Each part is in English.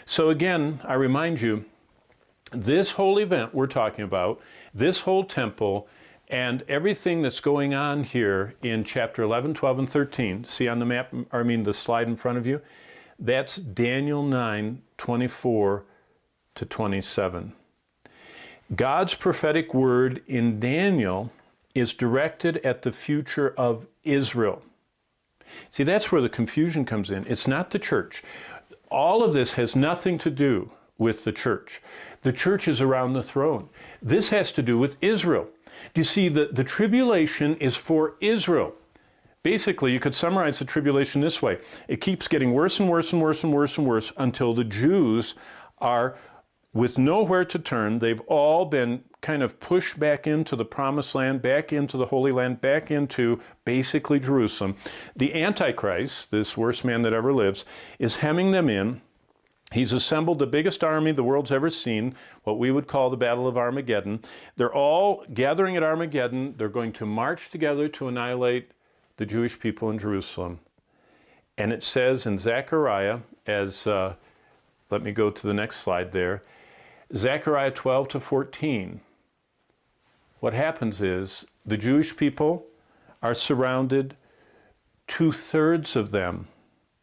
So again, I remind you, this whole event we're talking about, this whole temple, and everything that's going on here in chapter 11, 12, and 13, see on the map, I mean the slide in front of you, that's Daniel 9, 24 to 27. God's prophetic word in Daniel is directed at the future of Israel. See, that's where the confusion comes in. It's not the church. All of this has nothing to do with the church. The church is around the throne. This has to do with Israel. Do you see that the tribulation is for Israel? Basically, you could summarize the tribulation this way. It keeps getting worse and worse and worse and worse and worse until the Jews are with nowhere to turn. They've all been kind of pushed back into the promised land, back into the Holy Land, back into basically Jerusalem. The Antichrist, this worst man that ever lives, is hemming them in. He's assembled the biggest army the world's ever seen, what we would call the Battle of Armageddon. They're all gathering at Armageddon. They're going to march together to annihilate the Jewish people in Jerusalem. And it says in Zechariah, let me go to the next slide there, Zechariah 12 to 14, what happens is the Jewish people are surrounded. 2/3 of them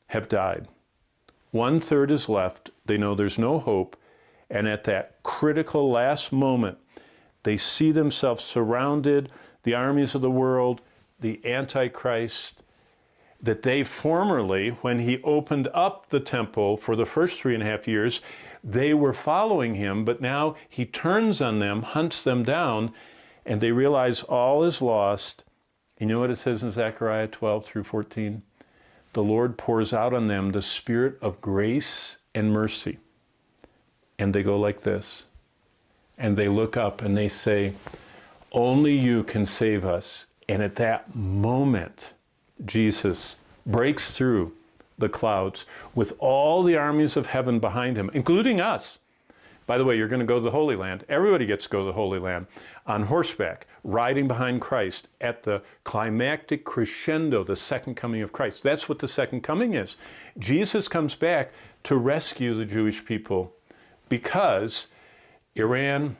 have died. 1/3 is left. They know there's no hope. And at that critical last moment, they see themselves surrounded, the armies of the world, the Antichrist, that they formerly, when he opened up the temple for the first 3.5 years, they were following him, but now he turns on them, hunts them down, and they realize all is lost. You know what it says in Zechariah 12 through 14? The Lord pours out on them the spirit of grace and mercy. And they go like this. And they look up and they say, only you can save us. And at that moment, Jesus breaks through the clouds with all the armies of heaven behind him, including us. By the way, you're going to go to the Holy Land. Everybody gets to go to the Holy Land on horseback, riding behind Christ at the climactic crescendo, the second coming of Christ. That's what the second coming is. Jesus comes back to rescue the Jewish people because Iran,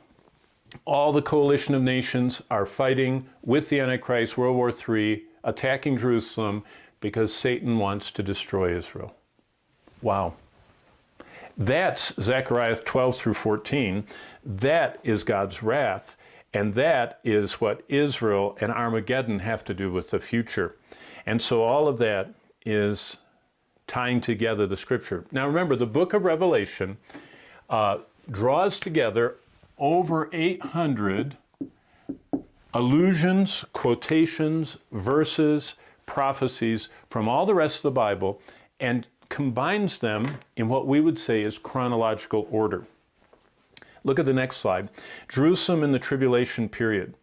all the coalition of nations are fighting with the Antichrist, World War III, attacking Jerusalem because Satan wants to destroy Israel. Wow. That's Zechariah 12 through 14. That is God's wrath, and that is what Israel and Armageddon have to do with the future. And so all of that is tying together the scripture. Now remember, the book of Revelation draws together over 800 allusions, quotations, verses, prophecies from all the rest of the Bible, and combines them in what we would say is chronological order. Look at the next slide. Jerusalem in the tribulation period.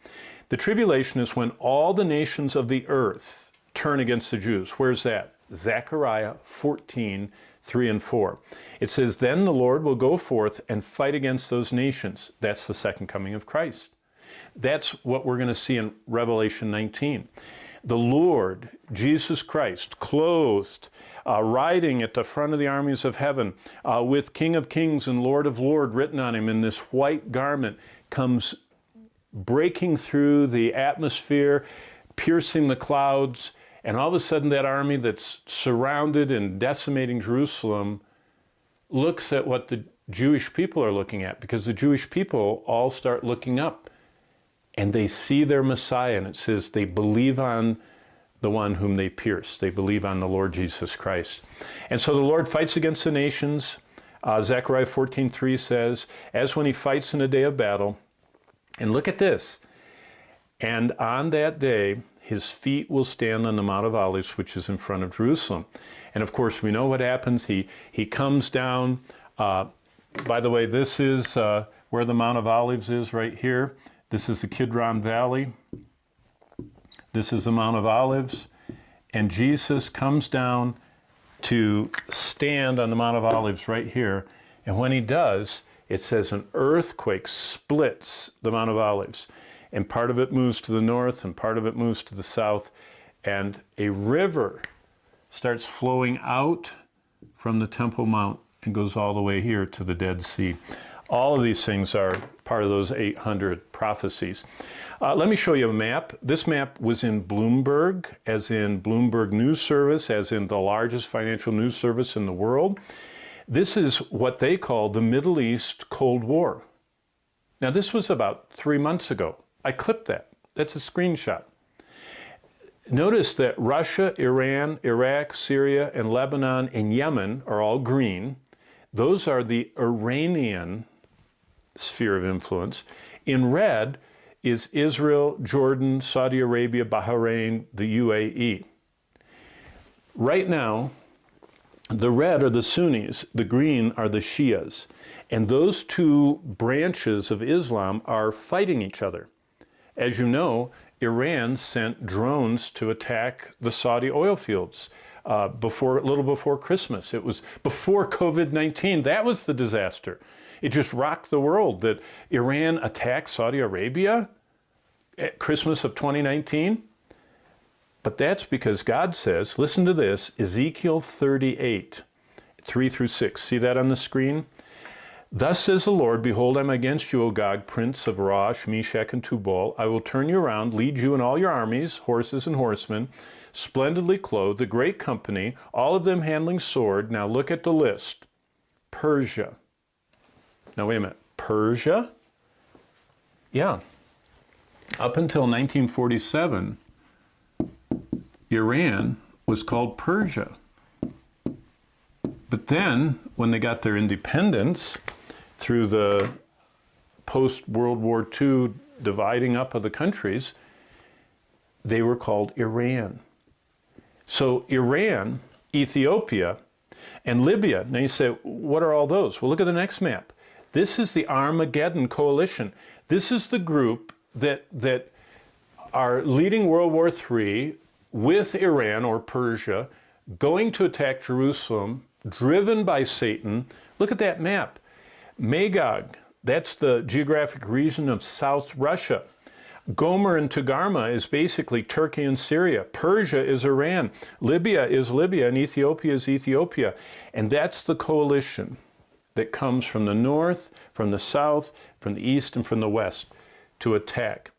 The tribulation is when all the nations of the earth turn against the Jews. Where's that? Zechariah 14, 3 and 4. It says, then the Lord will go forth and fight against those nations. That's the second coming of Christ. That's what we're going to see in Revelation 19. The Lord, Jesus Christ, clothed, riding at the front of the armies of heaven, with King of Kings and Lord of Lords written on him in this white garment, comes breaking through the atmosphere, piercing the clouds, and all of a sudden that army that's surrounded and decimating Jerusalem looks at what the Jewish people are looking at, because the Jewish people all start looking up. And they see their Messiah, and it says they believe on the one whom they pierced. They believe on the Lord Jesus Christ. And so the Lord fights against the nations. Zechariah 14:3 says, as when he fights in a day of battle. And look at this. And on that day, his feet will stand on the Mount of Olives, which is in front of Jerusalem. And of course, we know what happens. He comes down. By the way, this is where the Mount of Olives is right here. This is the Kidron Valley. This is the Mount of Olives. And Jesus comes down to stand on the Mount of Olives right here. And when he does, it says an earthquake splits the Mount of Olives. And part of it moves to the north and part of it moves to the south. And a river starts flowing out from the Temple Mount and goes all the way here to the Dead Sea. All of these things are part of those 800 prophecies. Let me show you a map. This map was in Bloomberg, as in Bloomberg News Service, as in the largest financial news service in the world. This is what they call the Middle East Cold War. Now, this was about 3 months ago. I clipped that. That's a screenshot. Notice that Russia, Iran, Iraq, Syria, and Lebanon and Yemen are all green. Those are the Iranian sphere of influence. In red is Israel, Jordan, Saudi Arabia, Bahrain, the UAE. Right now, the red are the Sunnis, the green are the Shias. And those two branches of Islam are fighting each other. As you know, Iran sent drones to attack the Saudi oil fields a little before Christmas. It was before COVID-19. That was the disaster. It just rocked the world that Iran attacked Saudi Arabia at Christmas of 2019. But that's because God says, listen to this, Ezekiel 38, 3 through 6. See that on the screen? Thus says the Lord, behold, I'm against you, O Gog, prince of Rosh, Meshach, and Tubal. I will turn you around, lead you and all your armies, horses and horsemen, splendidly clothed, a great company, all of them handling sword. Now look at the list. Persia. Now wait a minute. Persia? Yeah. Up until 1947, Iran was called Persia. But then, when they got their independence, through the post-World War II dividing up of the countries, they were called Iran. So Iran, Ethiopia, and Libya. Now you say, what are all those? Well, look at the next map. This is the Armageddon Coalition. This is the group that are leading World War III with Iran or Persia, going to attack Jerusalem, driven by Satan. Look at that map. Magog, that's the geographic region of South Russia. Gomer and Togarmah is basically Turkey and Syria. Persia is Iran. Libya is Libya, and Ethiopia is Ethiopia. And that's the coalition that comes from the north, from the south, from the east, and from the west to attack.